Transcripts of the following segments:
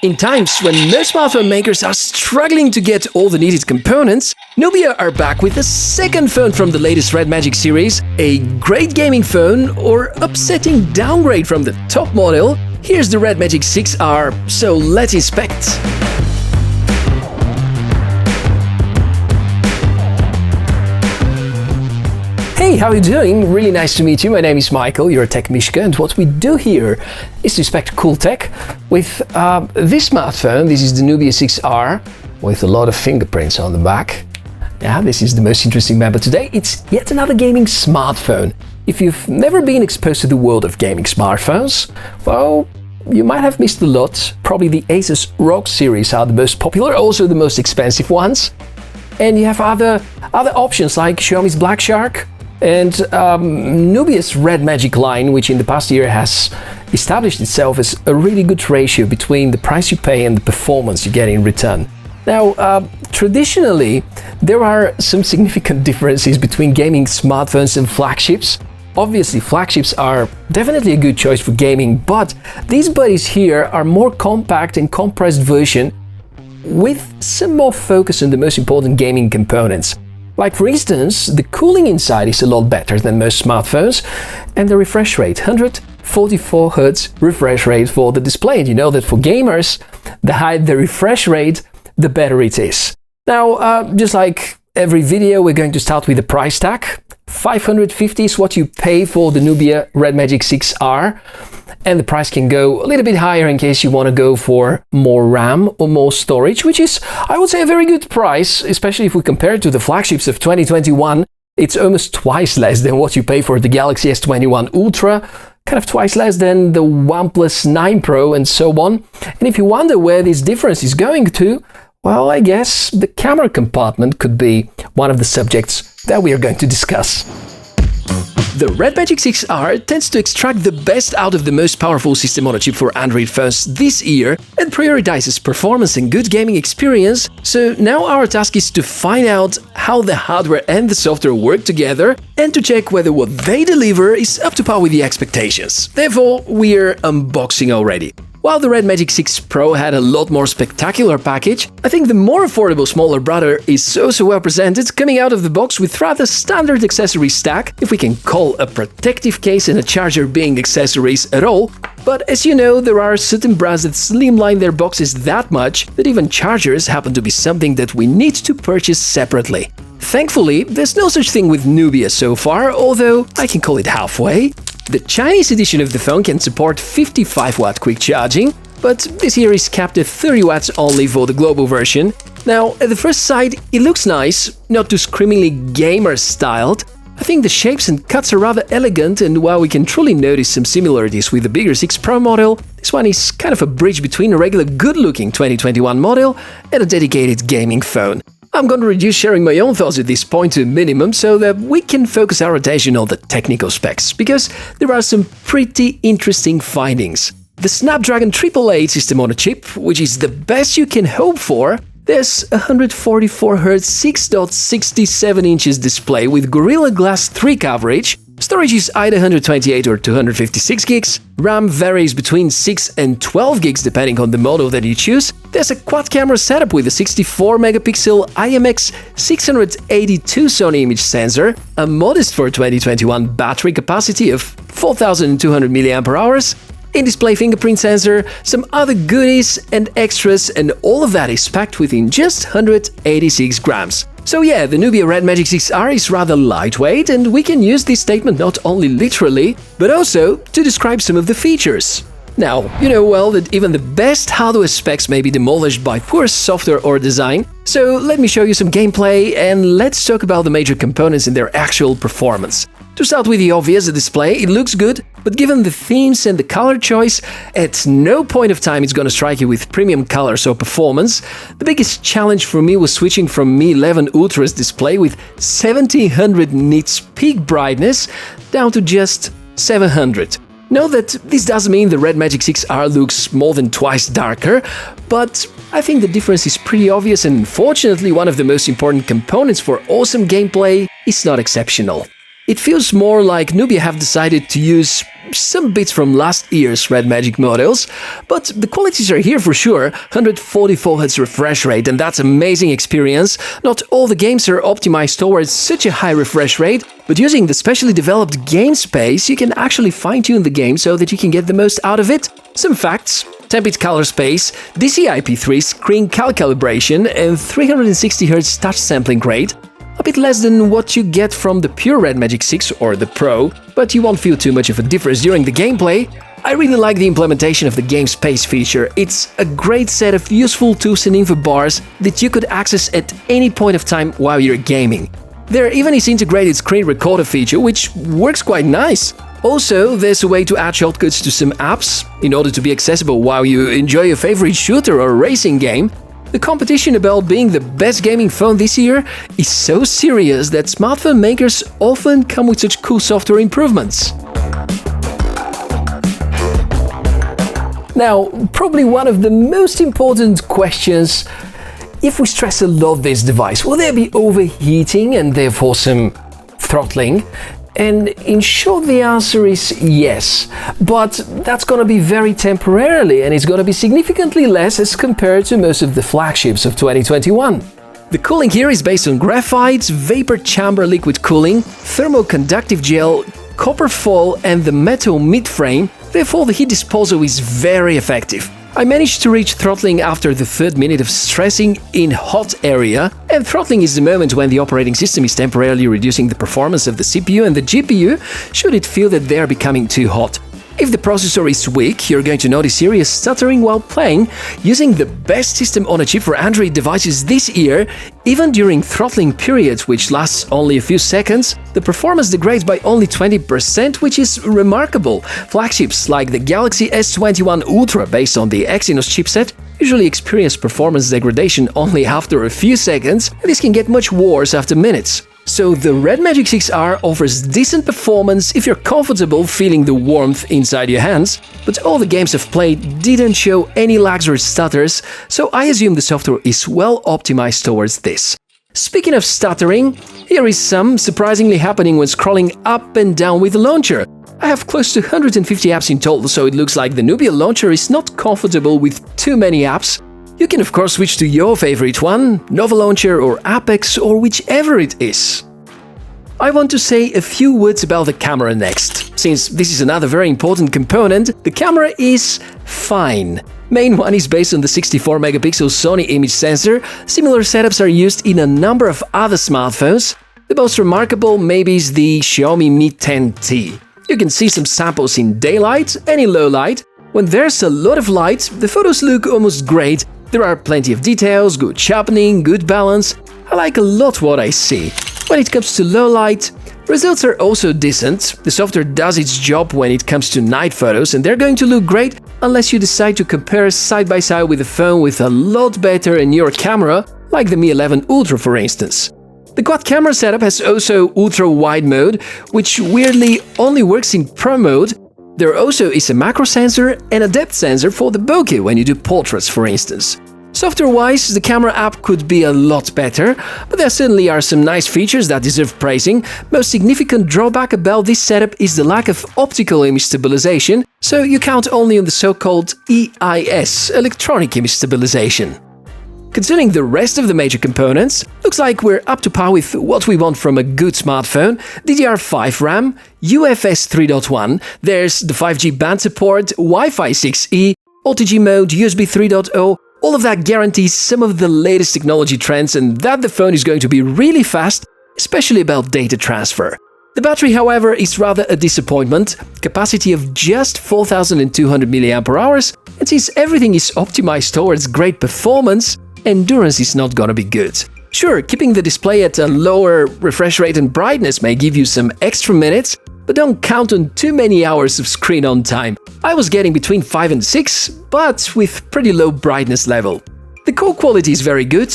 In times when most smartphone makers are struggling to get all the needed components, Nubia are back with a second phone from the latest Redmagic series, a great gaming phone or upsetting downgrade from the top model. Here's the Redmagic 6R, so let's inspect. Hey, how are you doing? Really nice to meet you. My name is Michael, you're a Tech Mishka, and what we do here is to inspect cool tech with this smartphone. This is the Nubia 6R with a lot of fingerprints on the back. Yeah, this is the most interesting member today. It's yet another gaming smartphone. If you've never been exposed to the world of gaming smartphones, well, you might have missed a lot. Probably the Asus ROG series are the most popular, also the most expensive ones. And you have other options like Xiaomi's Black Shark, and Nubia's Redmagic line, which in the past year has established itself as a really good ratio between the price you pay and the performance you get in return. Now, traditionally, there are some significant differences between gaming smartphones and flagships. Obviously, flagships are definitely a good choice for gaming, but these buddies here are more compact and compressed version with some more focus on the most important gaming components. Like for instance, the cooling inside is a lot better than most smartphones, and the refresh rate, 144 Hz refresh rate for the display. And you know that for gamers, the higher the refresh rate, the better it is. Now, just like every video, we're going to start with the price tag. 550 is what you pay for the Nubia Redmagic 6R, and the price can go a little bit higher in case you want to go for more RAM or more storage, which is, I would say, a very good price, especially if we compare it to the flagships of 2021. It's almost twice less than what you pay for the Galaxy S21 Ultra, kind of twice less than the OnePlus 9 Pro and so on. And if you wonder where this difference is going to, well, I guess the camera compartment could be one of the subjects that we are going to discuss. The Redmagic 6R tends to extract the best out of the most powerful system on a chip for Android phones this year and prioritizes performance and good gaming experience, so now our task is to find out how the hardware and the software work together and to check whether what they deliver is up to par with the expectations. Therefore, we're unboxing already. While the Redmagic 6 Pro had a lot more spectacular package, I think the more affordable smaller brother is so well presented, coming out of the box with rather standard accessory stack, if we can call a protective case and a charger being accessories at all. But as you know, there are certain brands that slimline their boxes that much that even chargers happen to be something that we need to purchase separately. Thankfully, there's no such thing with Nubia so far, although I can call it halfway. The Chinese edition of the phone can support 55-watt quick charging, but this here is capped at 30 watts only for the global version. Now, at the first sight, it looks nice, not too screamingly gamer-styled. I think the shapes and cuts are rather elegant, and while we can truly notice some similarities with the bigger 6 Pro model, this one is kind of a bridge between a regular good-looking 2021 model and a dedicated gaming phone. I'm going to reduce sharing my own thoughts at this point to a minimum so that we can focus our attention on the technical specs, because there are some pretty interesting findings. The Snapdragon 888 system on a chip, which is the best you can hope for. There's a 144 Hz 6.67 inches display with Gorilla Glass 3 coverage. Storage is either 128 or 256 gigs. RAM varies between 6 and 12 gigs depending on the model that you choose. There's a quad camera setup with a 64 megapixel IMX682 Sony image sensor, a modest for 2021 battery capacity of 4,200 mAh, in-display fingerprint sensor, some other goodies and extras, and all of that is packed within just 186 grams. So yeah, the Nubia Redmagic 6R is rather lightweight, and we can use this statement not only literally, but also to describe some of the features. Now, you know well that even the best hardware specs may be demolished by poor software or design, so let me show you some gameplay and let's talk about the major components and their actual performance. To start with the obvious, the display, it looks good, but given the themes and the color choice, at no point of time it's gonna strike you with premium colors or performance. The biggest challenge for me was switching from Mi 11 Ultra's display with 1700 nits peak brightness down to just 700. Note that this doesn't mean the Redmagic 6R looks more than twice darker, but I think the difference is pretty obvious, and unfortunately one of the most important components for awesome gameplay is not exceptional. It feels more like Nubia have decided to use some bits from last year's Redmagic models, but the qualities are here for sure. 144Hz refresh rate, and that's amazing experience. Not all the games are optimized towards such a high refresh rate, but using the specially developed game space, you can actually fine-tune the game so that you can get the most out of it. Some facts: 10-bit color space, DCI-P3 screen calibration, and 360Hz touch sampling rate. A bit less than what you get from the pure Redmagic 6 or the Pro, but you won't feel too much of a difference during the gameplay. I really like the implementation of the game space feature. It's a great set of useful tools and info bars that you could access at any point of time while you're gaming. There even is integrated screen recorder feature, which works quite nice. Also, there's a way to add shortcuts to some apps in order to be accessible while you enjoy your favorite shooter or racing game. The competition about being the best gaming phone this year is so serious that smartphone makers often come with such cool software improvements. Now, probably one of the most important questions: if we stress a lot this device, will there be overheating and therefore some throttling? And in short, the answer is yes, but that's gonna be very temporarily, and it's gonna be significantly less as compared to most of the flagships of 2021. The cooling here is based on graphite, vapor chamber liquid cooling, thermoconductive gel, copper foil, and the metal mid-frame. Therefore, the heat disposal is very effective. I managed to reach throttling after the third minute of stressing in hot area, and throttling is the moment when the operating system is temporarily reducing the performance of the CPU and the GPU should it feel that they are becoming too hot. If the processor is weak, you're going to notice serious stuttering while playing. Using the best system on a chip for Android devices this year, even during throttling periods, which lasts only a few seconds, the performance degrades by only 20%, which is remarkable. Flagships like the Galaxy S21 Ultra, based on the Exynos chipset, usually experience performance degradation only after a few seconds, and this can get much worse after minutes. So the Redmagic 6R offers decent performance if you're comfortable feeling the warmth inside your hands, but all the games I've played didn't show any lags or stutters, so I assume the software is well optimized towards this. Speaking of stuttering, here is some surprisingly happening when scrolling up and down with the launcher. I have close to 150 apps in total, so it looks like the Nubia launcher is not comfortable with too many apps. You can of course switch to your favorite one, Nova Launcher or Apex or whichever it is. I want to say a few words about the camera next. Since this is another very important component, the camera is fine. Main one is based on the 64-megapixel Sony image sensor. Similar setups are used in a number of other smartphones. The most remarkable maybe is the Xiaomi Mi 10T. You can see some samples in daylight and in low light. When there's a lot of light, the photos look almost great. There are plenty of details, good sharpening, good balance. I like a lot what I see. When it comes to low light, results are also decent. The software does its job when it comes to night photos, and they're going to look great unless you decide to compare side by side with a phone with a lot better and newer camera, like the Mi 11 Ultra for instance. The quad camera setup has also ultra wide mode, which weirdly only works in Pro mode. There also is a macro sensor and a depth sensor for the bokeh when you do portraits, for instance. Software-wise, the camera app could be a lot better, but there certainly are some nice features that deserve praising. Most significant drawback about this setup is the lack of optical image stabilization, so you count only on the so-called EIS, electronic image stabilization. Considering the rest of the major components, looks like we're up to par with what we want from a good smartphone. DDR5 RAM, UFS 3.1, there's the 5G band support, Wi-Fi 6E, OTG mode, USB 3.0, all of that guarantees some of the latest technology trends and that the phone is going to be really fast, especially about data transfer. The battery, however, is rather a disappointment, capacity of just 4200 mAh, and since everything is optimized towards great performance, endurance is not gonna be good. Sure, keeping the display at a lower refresh rate and brightness may give you some extra minutes, but don't count on too many hours of screen on time. I was getting between 5 and 6, but with pretty low brightness level. The call quality is very good.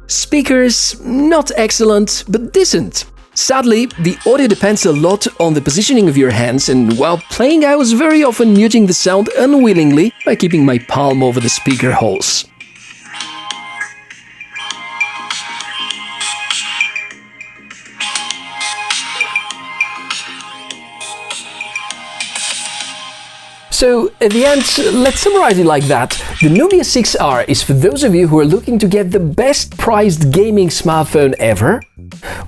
Speakers, not excellent, but decent. Sadly, the audio depends a lot on the positioning of your hands, and while playing I was very often muting the sound unwillingly by keeping my palm over the speaker holes. So at the end, let's summarize it like that. The Nubia 6R is for those of you who are looking to get the best priced gaming smartphone ever,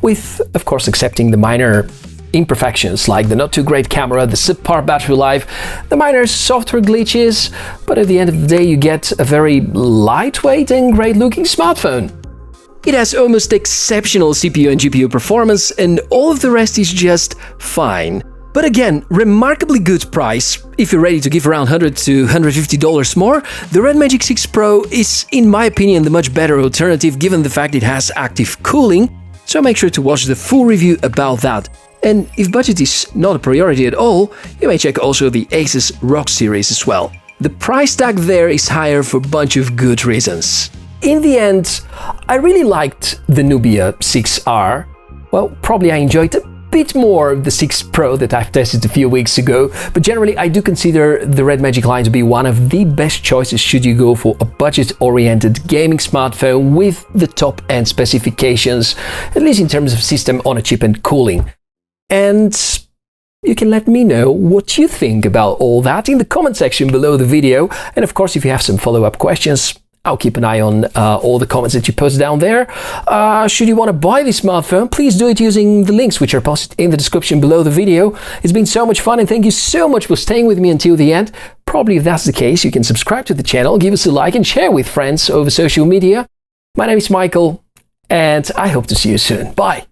with, of course, accepting the minor imperfections like the not too great camera, the subpar battery life, the minor software glitches, but at the end of the day you get a very lightweight and great looking smartphone. It has almost exceptional CPU and GPU performance, and all of the rest is just fine. But again, remarkably good price. If you're ready to give around $100 to $150 more, the Redmagic 6 Pro is, in my opinion, the much better alternative given the fact it has active cooling, so make sure to watch the full review about that. And if budget is not a priority at all, you may check also the Asus ROG series as well. The price tag there is higher for a bunch of good reasons. In the end, I really liked the Nubia 6R. Well, probably I enjoyed a bit more the 6 Pro that I've tested a few weeks ago, but generally I do consider the Redmagic line to be one of the best choices should you go for a budget-oriented gaming smartphone with the top-end specifications, at least in terms of system on a chip and cooling. And you can let me know what you think about all that in the comment section below the video. And of course, if you have some follow-up questions, I'll keep an eye on all the comments that you post down there. Should you want to buy this smartphone, please do it using the links which are posted in the description below the video. It's been so much fun and thank you so much for staying with me until the end. Probably if that's the case, you can subscribe to the channel, give us a like and share with friends over social media. My name is Michael and I hope to see you soon. Bye!